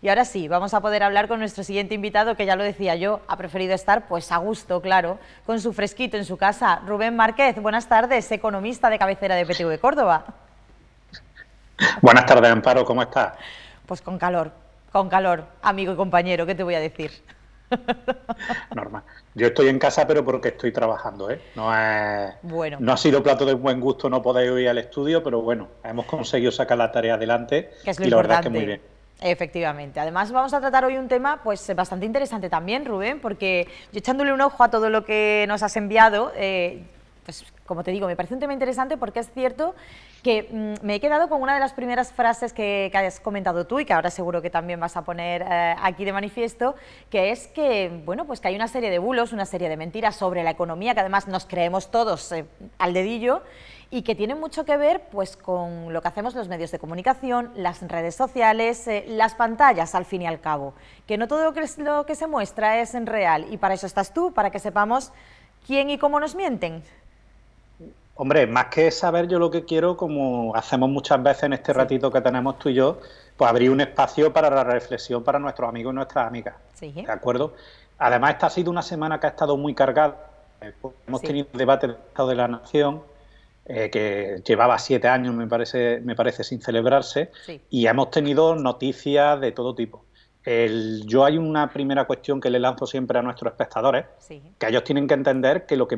Y ahora sí, vamos a poder hablar con nuestro siguiente invitado, que ya lo decía yo, ha preferido estar pues a gusto, claro, con su fresquito en su casa. Rubén Márquez, buenas tardes, economista de cabecera de PTV Córdoba. Buenas tardes, Amparo, ¿cómo estás? Pues con calor, amigo y compañero, ¿qué te voy a decir? Normal. Yo estoy en casa, pero porque estoy trabajando, ¿eh? Bueno, No ha sido plato de buen gusto no poder ir al estudio, pero bueno, hemos conseguido sacar la tarea adelante que es lo y la verdad es que muy importante. bien. Efectivamente. Además vamos a tratar hoy un tema pues bastante interesante también, Rubén, porque yo echándole un ojo a todo lo que nos has enviado, pues como te digo, me parece un tema interesante porque es cierto que me he quedado con una de las primeras frases que has comentado tú y que ahora seguro que también vas a poner aquí de manifiesto, que es que, bueno, pues que hay una serie de bulos, una serie de mentiras sobre la economía que además nos creemos todos al dedillo y que tienen mucho que ver pues con lo que hacemos los medios de comunicación, las redes sociales, las pantallas al fin y al cabo, que no todo lo que se muestra es en real y para eso estás tú, para que sepamos quién y cómo nos mienten. Hombre, más que saber, yo lo que quiero, como hacemos muchas veces en este Sí, ratito que tenemos tú y yo, pues abrir un espacio para la reflexión para nuestros amigos y nuestras amigas, sí, ¿de acuerdo? Además, esta ha sido una semana que ha estado muy cargada, pues hemos sí, tenido un debate del Estado de la Nación, que llevaba 7 años, me parece sin celebrarse, sí, y hemos tenido noticias de todo tipo. Yo hay una primera cuestión que le lanzo siempre a nuestros espectadores, sí, que ellos tienen que entender que lo que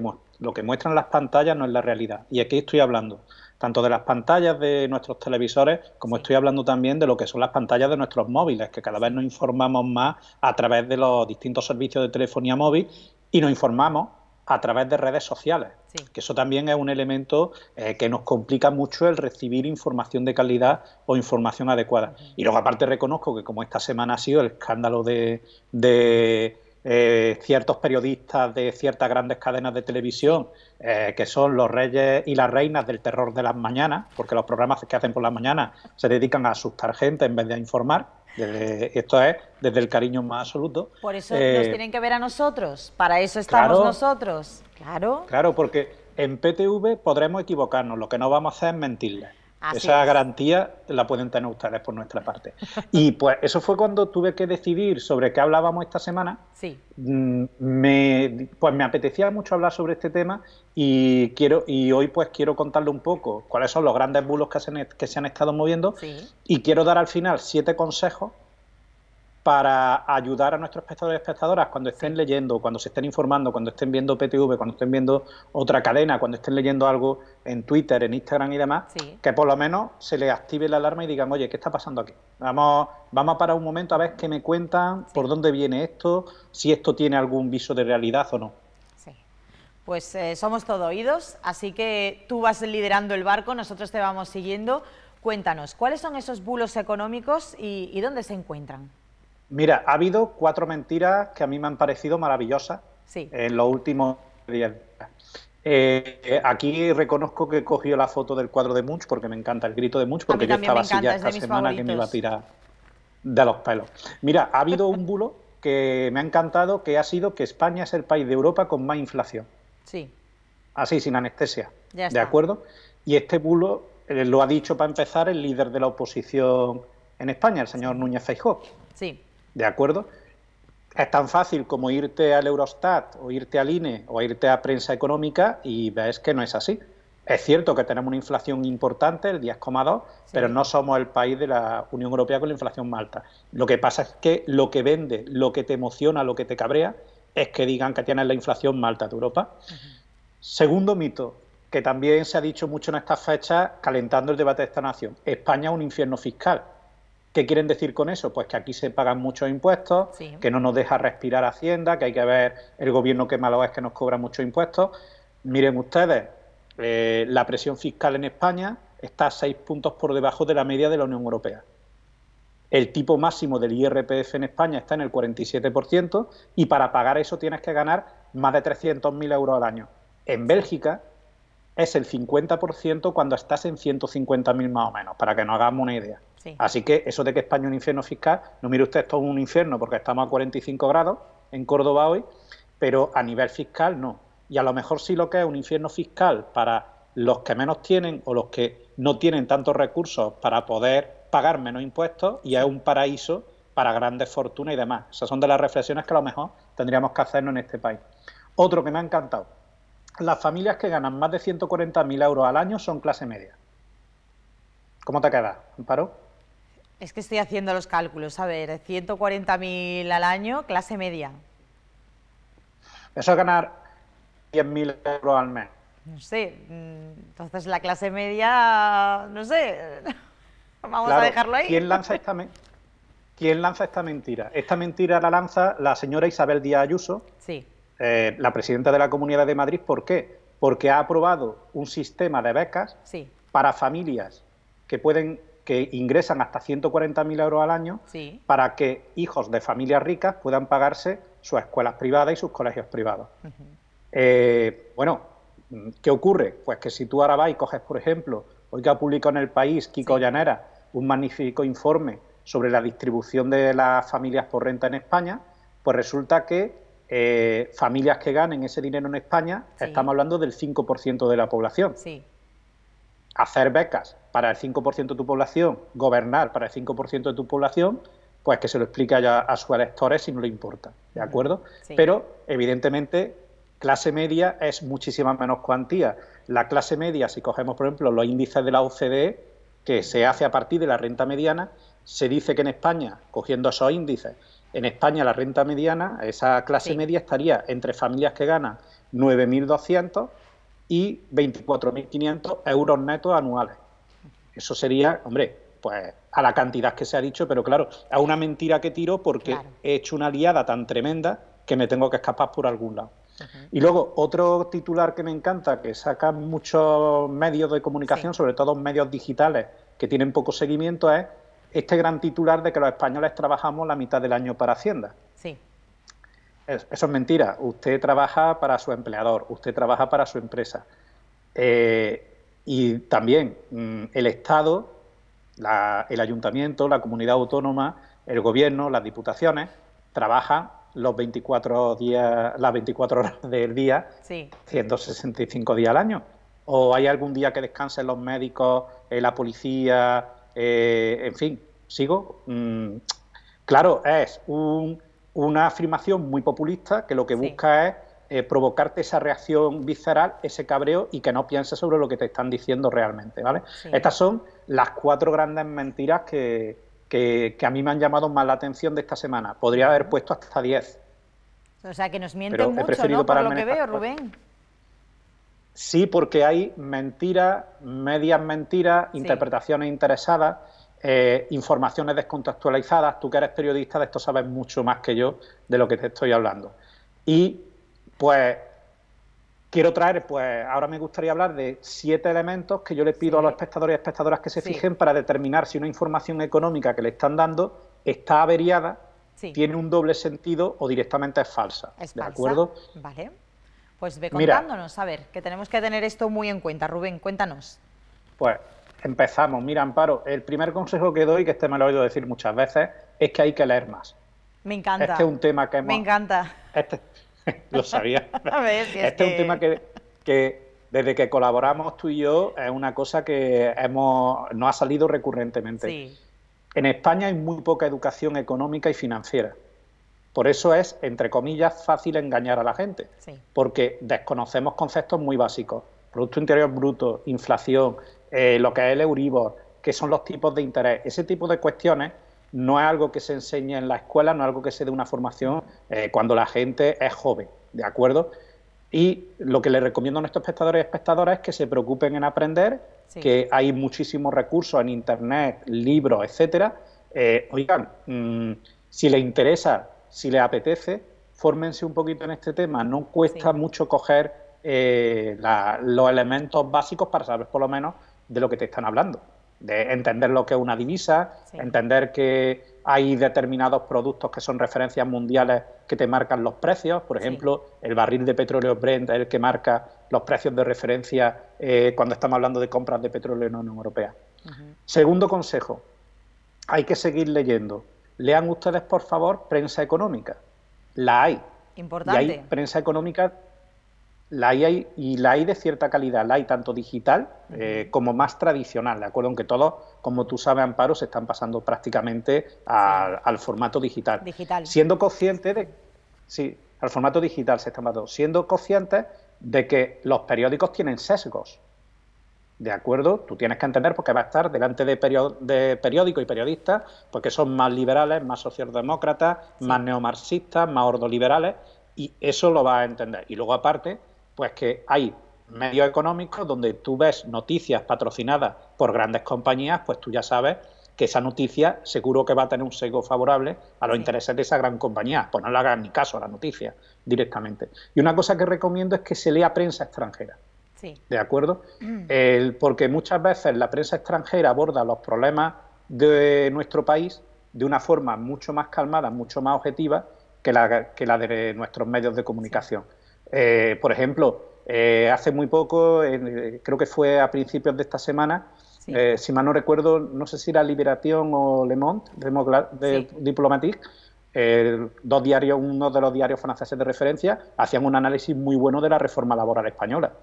muestran las pantallas no es la realidad. Y aquí estoy hablando tanto de las pantallas de nuestros televisores, como sí, estoy hablando también de lo que son las pantallas de nuestros móviles, que cada vez sí, nos informamos más a través de los distintos servicios de telefonía móvil y nos informamos a través de redes sociales, sí. que eso también es un elemento que nos complica mucho el recibir información de calidad o información adecuada. Y luego aparte reconozco que como esta semana ha sido el escándalo de ciertos periodistas de ciertas grandes cadenas de Sí. televisión, que son los reyes y las reinas del terror de las mañanas, porque los programas que hacen por las mañanas se dedican a asustar gente en vez de a informar. Esto es desde el cariño más absoluto. Por eso nos Eh, tienen que ver a nosotros, para eso estamos claro, nosotros. Claro, claro, porque en PTV podremos equivocarnos, lo que no vamos a hacer es mentirles. así Esa es. garantía la pueden tener ustedes por nuestra parte. Y pues eso fue cuando tuve que decidir sobre qué hablábamos esta semana. Sí, Pues me apetecía mucho hablar sobre este tema y hoy pues quiero contarle un poco cuáles son los grandes bulos que se han estado moviendo sí, y quiero dar al final 7 consejos para ayudar a nuestros espectadores y espectadoras cuando sí, estén leyendo, cuando se estén informando, cuando estén viendo PTV, cuando estén viendo otra cadena, cuando estén leyendo algo en Twitter, en Instagram y demás, sí. que por lo menos se les active la alarma y digan, oye, ¿qué está pasando aquí? Vamos a parar un momento a ver qué me cuentan, por Sí, dónde viene esto, si esto tiene algún viso de realidad o no. sí. Pues somos todo oídos, así que tú vas liderando el barco, nosotros te vamos siguiendo. Cuéntanos, ¿cuáles son esos bulos económicos y dónde se encuentran? Mira, ha habido 4 mentiras que a mí me han parecido maravillosas Sí, en los últimos 10 días. Aquí reconozco que he cogido la foto del cuadro de Munch porque me encanta el grito de Munch, a mí porque yo también me estaba así ya encanta, es esta de mis semana que me iba a favoritos. tirar de los pelos. Mira, ha habido un bulo que me ha encantado, que ha sido que España es el país de Europa con más inflación. Sí, Así, sin anestesia. ya ¿De está. acuerdo? Y este bulo lo ha dicho para empezar el líder de la oposición en España, el señor Sí, Núñez Feijóo. sí, ¿De acuerdo? Es tan fácil como irte al Eurostat o irte al INE o irte a Prensa Económica y ves que no es así. Es cierto que tenemos una inflación importante, el 10,2, pero sí, no somos el país de la Unión Europea con la inflación más alta. Lo que pasa es que lo que vende, lo que te emociona, lo que te cabrea, es que digan que tienes la inflación más alta de Europa. Segundo mito, que también se ha dicho mucho en estas fechas, calentando el debate de esta nación. España es un infierno fiscal. ¿Qué quieren decir con eso? Pues que aquí se pagan muchos impuestos, sí, que no nos deja respirar Hacienda, que hay que ver el gobierno qué malo es que nos cobra muchos impuestos. Miren ustedes, la presión fiscal en España está a 6 puntos por debajo de la media de la Unión Europea. El tipo máximo del IRPF en España está en el 47% y para pagar eso tienes que ganar más de 300.000 euros al año. En sí, Bélgica es el 50% cuando estás en 150.000 más o menos, para que nos hagamos una idea. sí. Así que eso de que España es un infierno fiscal, no mire usted, esto es un infierno porque estamos a 45 grados en Córdoba hoy, pero a nivel fiscal no. Y a lo mejor sí lo que es un infierno fiscal para los que menos tienen o los que no tienen tantos recursos para poder pagar menos impuestos y es Sí. un paraíso para grandes fortunas y demás. Esas son de las reflexiones que a lo mejor tendríamos que hacernos en este país. Otro que me ha encantado. Las familias que ganan más de 140.000 euros al año son clase media. ¿Cómo te quedas, Amparo? Es que estoy haciendo los cálculos. A ver, 140.000 al año, clase media. Eso es ganar 10.000 euros al mes. No sé, entonces la clase media, no sé, vamos Claro, a dejarlo ahí. ¿quién lanza esta mentira? Esta mentira la lanza la señora Isabel Díaz Ayuso, Sí, la presidenta de la Comunidad de Madrid. ¿Por qué? Porque ha aprobado un sistema de becas sí, para familias que ingresan hasta 140.000 euros al año, sí. para que hijos de familias ricas puedan pagarse sus escuelas privadas y sus colegios privados. Bueno, ¿qué ocurre? Pues que si tú ahora vas y coges, por ejemplo, hoy que ha publicado en El País Kiko Llanera un magnífico informe sobre la distribución de las familias por renta en España, pues resulta que familias que ganen ese dinero en España, estamos hablando del 5% de la población. Sí. Hacer becas para el 5% de tu población, gobernar para el 5% de tu población, pues que se lo explique a sus electores si no le importa, ¿de acuerdo? Sí. Pero, evidentemente, clase media es muchísima menos cuantía. La clase media, si cogemos, por ejemplo, los índices de la OCDE, que se hace a partir de la renta mediana, se dice que en España, cogiendo esos índices, en España la renta mediana, esa clase media estaría entre familias que ganan 9.200 y 24.500 euros netos anuales. Eso sería, hombre, pues a la cantidad que se ha dicho, pero claro, es una mentira que tiro porque he hecho una liada tan tremenda que me tengo que escapar por algún lado. Y luego, otro titular que me encanta, que sacan muchos medios de comunicación, sobre todo medios digitales, que tienen poco seguimiento, es este gran titular de que los españoles trabajamos la mitad del año para Hacienda. Sí. Eso es mentira. Usted trabaja para su empleador, usted trabaja para su empresa. Y también el Estado, el ayuntamiento, la comunidad autónoma, el gobierno, las diputaciones, trabajan las 24 horas del día, 165 días al año. ¿O hay algún día que descansen los médicos, la policía, en fin, sigo? Claro, es una afirmación muy populista que lo que busca es provocarte esa reacción visceral, ese cabreo, y que no pienses sobre lo que te están diciendo realmente, ¿vale? Estas son las 4 grandes mentiras que a mí me han llamado más la atención de esta semana. Podría haber puesto hasta 10. O sea, que nos mienten mucho, ¿no? Por lo que veo, Rubén. Sí, porque hay mentiras, medias mentiras, interpretaciones interesadas, informaciones descontextualizadas. Tú que eres periodista de esto sabes mucho más que yo de lo que te estoy hablando. Y pues quiero traer, pues ahora me gustaría hablar de 7 elementos que yo le pido a los espectadores y espectadoras que se fijen para determinar si una información económica que le están dando está averiada, tiene un doble sentido o directamente es falsa. ¿Es ¿De falsa? acuerdo? Vale. Pues ve contándonos, a ver, que tenemos que tener esto muy en cuenta. Rubén, cuéntanos. Pues empezamos. Mira, Amparo, el primer consejo que doy, que este me lo he oído decir muchas veces, es que hay que leer más. Me encanta. Este es un tema que hemos... Me encanta. Lo sabía. A ver, si este es un tema que desde que colaboramos tú y yo es una cosa que nos ha salido recurrentemente. Sí. En España hay muy poca educación económica y financiera. Por eso es, entre comillas, fácil engañar a la gente, porque desconocemos conceptos muy básicos. Producto Interior Bruto, inflación, lo que es el Euribor, qué son los tipos de interés. Ese tipo de cuestiones no es algo que se enseñe en la escuela, no es algo que se dé una formación cuando la gente es joven, ¿de acuerdo? Y lo que les recomiendo a nuestros espectadores y espectadoras es que se preocupen en aprender, que hay muchísimos recursos en Internet, libros, etcétera. Oigan, si les interesa, si les apetece, fórmense un poquito en este tema. No cuesta mucho coger los elementos básicos para saber por lo menos de lo que te están hablando. De entender lo que es una divisa, entender que hay determinados productos que son referencias mundiales que te marcan los precios. Por ejemplo, el barril de petróleo Brent es el que marca los precios de referencia cuando estamos hablando de compras de petróleo en la Unión Europea. Segundo consejo, hay que seguir leyendo. Lean ustedes, por favor, prensa económica. La hay. Importante. Y hay prensa económica la hay de cierta calidad, la hay tanto digital como más tradicional, ¿de acuerdo? Aunque todos, como tú sabes, Amparo, se están pasando prácticamente al formato digital. Digital. Siendo conscientes de... Sí, al formato digital se están pasando. Siendo conscientes de que los periódicos tienen sesgos, ¿de acuerdo? Tú tienes que entender porque va a estar delante de periódicos y periodistas porque son más liberales, más socialdemócratas, más neomarxistas, más ordoliberales, y eso lo vas a entender. Y luego, aparte, pues que hay medios económicos donde tú ves noticias patrocinadas por grandes compañías, pues tú ya sabes que esa noticia seguro que va a tener un sesgo favorable a los intereses de esa gran compañía. Pues no le hagas ni caso a la noticia directamente. Y una cosa que recomiendo es que se lea prensa extranjera. Sí. ¿De acuerdo? Porque muchas veces la prensa extranjera aborda los problemas de nuestro país de una forma mucho más calmada, mucho más objetiva que la de nuestros medios de comunicación. Por ejemplo, hace muy poco, creo que fue a principios de esta semana, si mal no recuerdo, no sé si era Libération o Le Monde, de Diplomatique, dos diarios, uno de los diarios franceses de referencia, hacían un análisis muy bueno de la reforma laboral española,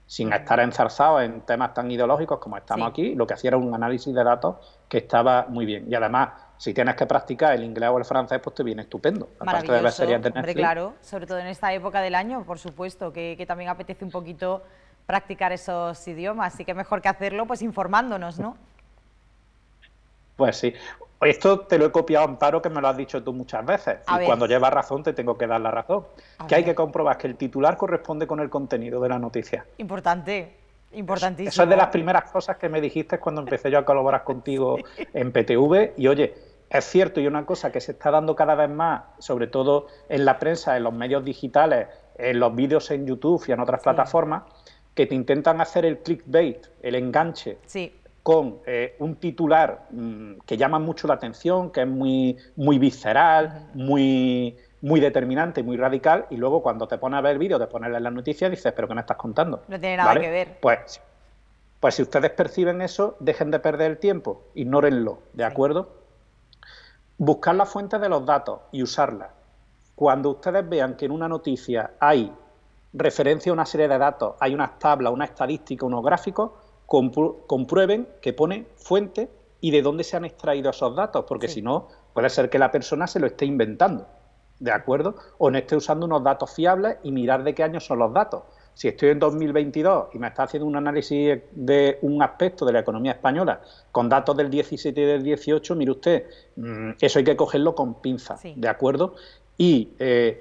sin estar enzarzados en temas tan ideológicos como estamos aquí. Lo que hacía era un análisis de datos que estaba muy bien. Y además, si tienes que practicar el inglés o el francés, pues te viene estupendo. Maravilloso, de ver series de Netflix. Hombre, claro, sobre todo en esta época del año, por supuesto, que también apetece un poquito practicar esos idiomas, así que mejor que hacerlo pues informándonos, ¿no? Pues sí. Esto te lo he copiado, Amparo, que me lo has dicho tú muchas veces. Y cuando llevas razón te tengo que dar la razón. Que hay que comprobar que el titular corresponde con el contenido de la noticia. Importante, importantísimo. Eso es de las primeras cosas que me dijiste cuando empecé yo a colaborar contigo en PTV. Y oye, es cierto, y una cosa que se está dando cada vez más, sobre todo en la prensa, en los medios digitales, en los vídeos en YouTube y en otras plataformas, que te intentan hacer el clickbait, el enganche, con un titular que llama mucho la atención, que es muy visceral, muy determinante, muy radical, y luego cuando te pones a ver el vídeo, te pones en las noticias, dices, ¿pero qué me estás contando? No tiene nada que ver. Pues si ustedes perciben eso, dejen de perder el tiempo, ignórenlo, ¿de acuerdo? Buscar las fuentes de los datos y usarlas. Cuando ustedes vean que en una noticia hay referencia a una serie de datos, hay unas tablas, una estadística, unos gráficos, comprueben que pone fuente y de dónde se han extraído esos datos, porque si no, puede ser que la persona se lo esté inventando, ¿de acuerdo? O no esté usando unos datos fiables y mirar de qué año son los datos. Si estoy en 2022 y me está haciendo un análisis de un aspecto de la economía española con datos del 17 y del 18, mire usted, eso hay que cogerlo con pinzas, ¿de acuerdo? Y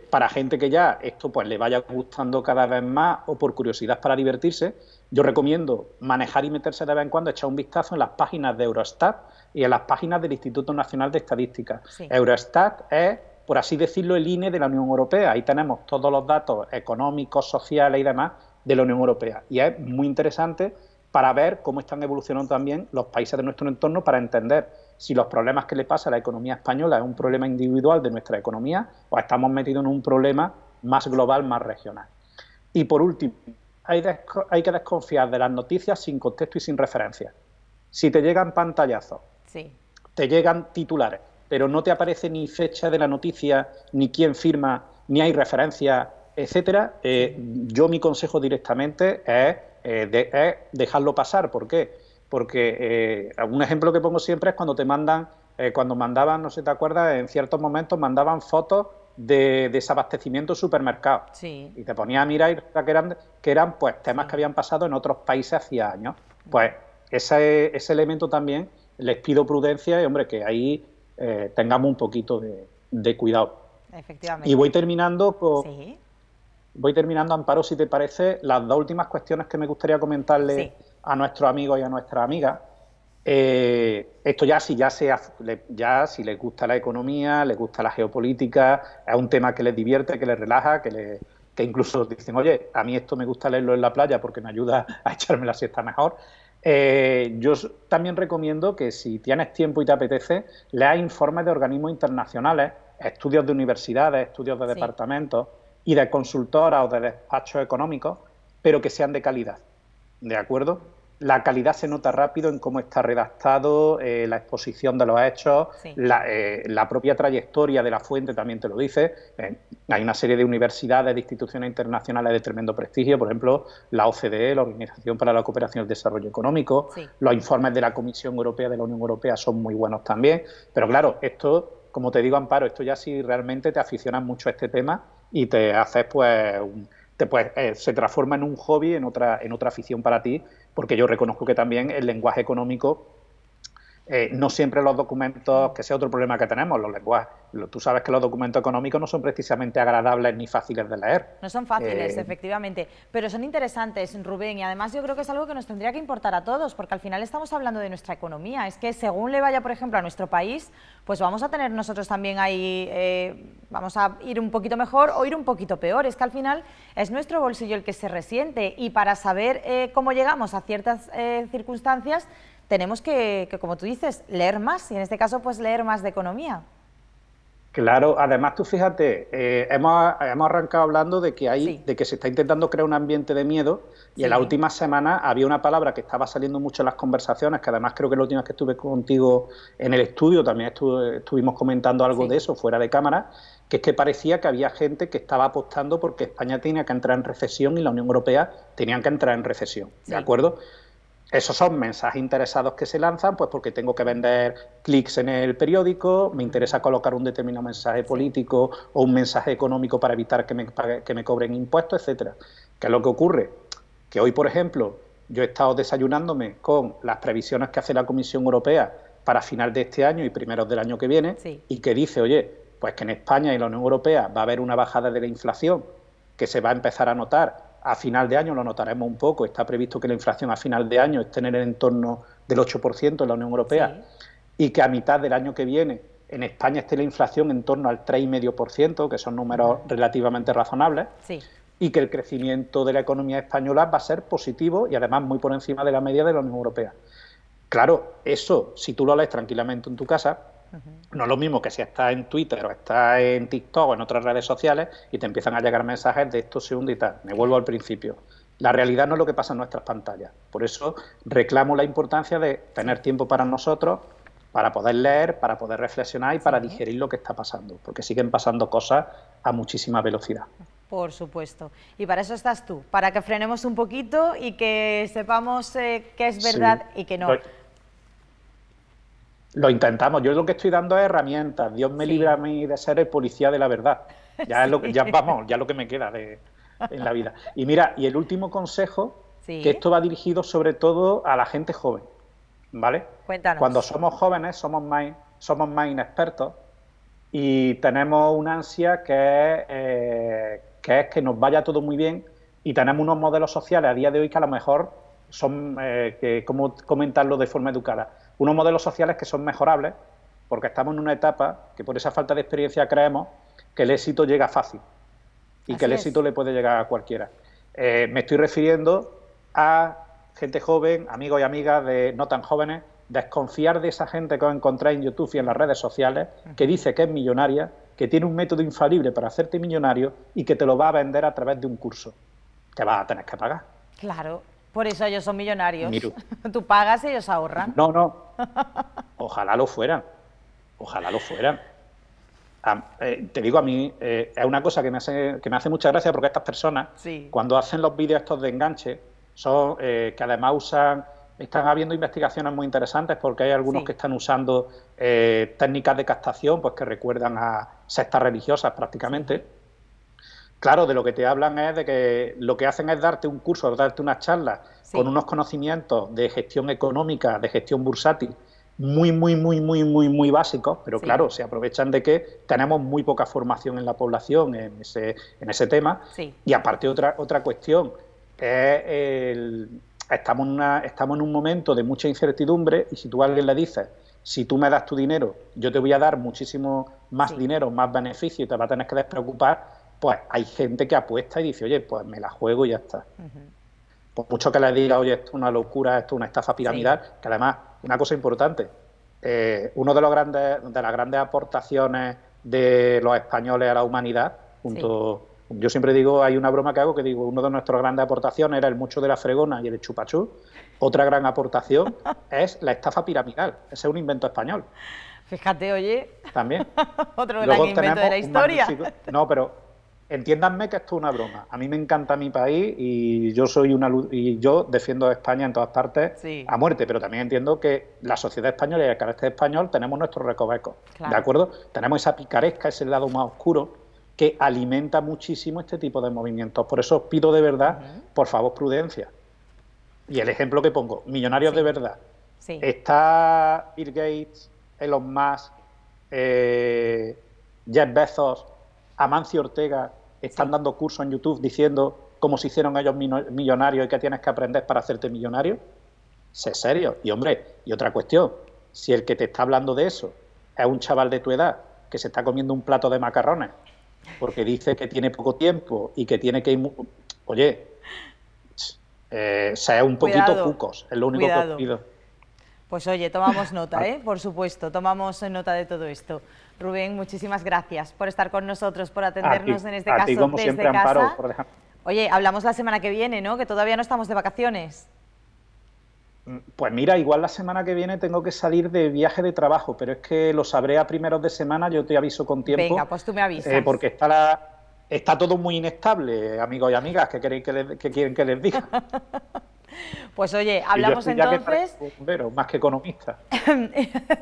para gente que ya esto pues le vaya gustando cada vez más o por curiosidad para divertirse, yo recomiendo manejar y meterse de vez en cuando, echar un vistazo en las páginas de Eurostat y en las páginas del Instituto Nacional de Estadística. Eurostat es, por así decirlo, el INE de la Unión Europea. Ahí tenemos todos los datos económicos, sociales y demás de la Unión Europea. Y es muy interesante para ver cómo están evolucionando también los países de nuestro entorno, para entender si los problemas que le pasa a la economía española es un problema individual de nuestra economía o estamos metidos en un problema más global, más regional. Y por último, hay que desconfiar de las noticias sin contexto y sin referencia. Si te llegan pantallazos, te llegan titulares, pero no te aparece ni fecha de la noticia, ni quién firma, ni hay referencia, etcétera, yo mi consejo directamente es dejarlo pasar. ¿Por qué? Porque un ejemplo que pongo siempre es cuando te mandan, cuando mandaban, no sé si te acuerdas, en ciertos momentos mandaban fotos de desabastecimiento de supermercados. Y te ponías a mirar y que eran pues temas que habían pasado en otros países hacía años. Pues ese elemento también les pido prudencia y, hombre, que ahí tengamos un poquito de cuidado. Efectivamente. Y voy terminando, Amparo, si te parece, las dos últimas cuestiones que me gustaría comentarle a nuestros amigos y a nuestras amigas. Esto ya si les gusta la economía, les gusta la geopolítica, es un tema que les divierte, que les relaja, que incluso dicen, oye, a mí esto me gusta leerlo en la playa porque me ayuda a echarme la siesta mejor. Yo también recomiendo que, si tienes tiempo y te apetece, leas informes de organismos internacionales, estudios de universidades, estudios de departamentos y de consultoras o de despachos económicos, pero que sean de calidad, ¿de acuerdo? la calidad se nota rápido en cómo está redactado, la exposición de los hechos, Sí. La propia trayectoria de la fuente también te lo dice. Hay una serie de universidades, de instituciones internacionales de tremendo prestigio, por ejemplo, la OCDE, la Organización para la Cooperación y el Desarrollo Económico, Sí. los informes de la Comisión Europea, de la Unión Europea, son muy buenos también. Pero claro, esto, como te digo, Amparo, esto ya si realmente te aficionas mucho a este tema y te haces, pues, se transforma en un hobby, en otra afición para ti, porque yo reconozco que también el lenguaje económico, no siempre los documentos, que ese es otro problema que tenemos, los lenguajes, tú sabes que los documentos económicos no son precisamente agradables ni fáciles de leer. No son fáciles, efectivamente, pero son interesantes, Rubén, y además yo creo que es algo que nos tendría que importar a todos, porque al final estamos hablando de nuestra economía. Es que según le vaya, por ejemplo, a nuestro país, pues vamos a tener nosotros también ahí, vamos a ir un poquito mejor o ir un poquito peor. Es que al final es nuestro bolsillo el que se resiente, y para saber cómo llegamos a ciertas circunstancias, tenemos que, como tú dices, leer más, y en este caso, pues leer más de economía. Claro, además tú fíjate, hemos arrancado hablando de que Sí. de que se está intentando crear un ambiente de miedo, y Sí. en las últimas semanas había una palabra que estaba saliendo mucho en las conversaciones, que además creo que la última vez que estuve contigo en el estudio también estuvimos comentando algo Sí. de eso fuera de cámara, que es que parecía que había gente que estaba apostando porque España tenía que entrar en recesión y la Unión Europea tenía que entrar en recesión, Sí. ¿de acuerdo? Esos son mensajes interesados que se lanzan, pues porque tengo que vender clics en el periódico, me interesa colocar un determinado mensaje político o un mensaje económico para evitar que me cobren impuestos, etcétera. ¿Qué es lo que ocurre? Que hoy, por ejemplo, yo he estado desayunándome con las previsiones que hace la Comisión Europea para final de este año y primeros del año que viene, Sí. y que dice, oye, pues que en España y la Unión Europea va a haber una bajada de la inflación que se va a empezar a notar. A final de año lo notaremos un poco. Está previsto que la inflación a final de año esté en el entorno del 8% en la Unión Europea, sí, y que a mitad del año que viene en España esté la inflación en torno al 3,5%, que son números relativamente razonables, Sí. y que el crecimiento de la economía española va a ser positivo y además muy por encima de la media de la Unión Europea. Claro, eso, si tú lo lees tranquilamente en tu casa, no es lo mismo que si estás en Twitter o estás en TikTok o en otras redes sociales y te empiezan a llegar mensajes de esto se hunde y tal. Me vuelvo al principio. La realidad no es lo que pasa en nuestras pantallas. Por eso reclamo la importancia de tener tiempo para nosotros, para poder leer, para poder reflexionar y para digerir lo que está pasando, porque siguen pasando cosas a muchísima velocidad. Por supuesto. Y para eso estás tú, para que frenemos un poquito y que sepamos qué es verdad y qué no. Lo intentamos. Yo lo que estoy dando es herramientas. Dios me libre a mí de ser el policía de la verdad. Ya es lo que, ya lo que me queda en la vida. Y mira, y el último consejo, que esto va dirigido sobre todo a la gente joven, ¿vale? Cuéntanos. Cuando somos jóvenes somos más inexpertos y tenemos una ansia que es que nos vaya todo muy bien, y tenemos unos modelos sociales a día de hoy que a lo mejor son, ¿cómo comentarlo de forma educada? Unos modelos sociales que son mejorables, porque estamos en una etapa que por esa falta de experiencia creemos que el éxito llega fácil y que el éxito le puede llegar a cualquiera. Me estoy refiriendo a gente joven, amigos y amigas de no tan jóvenes, desconfiar de esa gente que os encontráis en YouTube y en las redes sociales, que dice que es millonaria, que tiene un método infalible para hacerte millonario y que te lo va a vender a través de un curso que vas a tener que pagar. Claro. Por eso ellos son millonarios. Miru. Tú pagas y ellos ahorran. No. Ojalá lo fueran. Ojalá lo fueran. Te digo, a mí es una cosa que me hace mucha gracia, porque estas personas, cuando hacen los vídeos estos de enganche, son que además están habiendo investigaciones muy interesantes, porque hay algunos que están usando técnicas de captación pues que recuerdan a sectas religiosas prácticamente. Claro, de lo que te hablan es de que lo que hacen es darte un curso, darte una charla con unos conocimientos de gestión económica, de gestión bursátil, muy básicos, pero claro, se aprovechan de que tenemos muy poca formación en la población en ese tema. Y aparte otra cuestión, estamos en un momento de mucha incertidumbre, y si tú a alguien le dices, si tú me das tu dinero, yo te voy a dar muchísimo más dinero, más beneficio, y te vas a tener que despreocupar, pues hay gente que apuesta y dice, oye, pues me la juego y ya está. Por mucho que les diga, oye, esto es una locura, esto es una estafa piramidal, que además, una cosa importante, uno de las grandes aportaciones de los españoles a la humanidad, junto Yo siempre digo, hay una broma que hago que digo, uno de nuestros grandes aportaciones era el mucho de la fregona y el chupachú. Otra gran aportación es la estafa piramidal. Ese es un invento español. Fíjate, oye. También. Otro gran invento de la historia. No, pero entiéndanme que esto es una broma. A mí me encanta mi país y yo defiendo a España en todas partes a muerte, pero también entiendo que la sociedad española y el carácter español tenemos nuestros recovecos, claro. ¿De acuerdo? Tenemos esa picaresca, ese lado más oscuro que alimenta muchísimo este tipo de movimientos. Por eso os pido de verdad, por favor, prudencia. Y el ejemplo que pongo, millonarios de verdad. Está Bill Gates, Elon Musk, Jeff Bezos, Amancio Ortega, están dando cursos en YouTube diciendo cómo se hicieron ellos millonarios y qué tienes que aprender para hacerte millonario. Sé serio. Y hombre, y otra cuestión, si el que te está hablando de eso es un chaval de tu edad que se está comiendo un plato de macarrones porque dice que tiene poco tiempo y que tiene que ir... Oye, sea un poquito cucos, es lo único que os pido. Pues oye, tomamos nota, por supuesto, tomamos nota de todo esto. Rubén, muchísimas gracias por estar con nosotros, por atendernos en este caso como desde siempre, casa. Amparo, por ejemplo. Oye, hablamos la semana que viene, ¿no? Que todavía no estamos de vacaciones. Pues mira, igual la semana que viene tengo que salir de viaje de trabajo, pero es que lo sabré a primeros de semana, yo te aviso con tiempo. Venga, pues tú me avisas. Porque está todo muy inestable, amigos y amigas, ¿qué quieren que les diga? Pues oye, hablamos entonces... bombero, más que economista.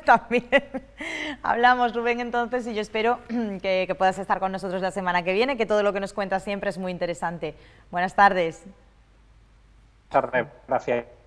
También. Hablamos, Rubén, entonces, y yo espero que puedas estar con nosotros la semana que viene, que todo lo que nos cuentas siempre es muy interesante. Buenas tardes. Buenas tardes, gracias.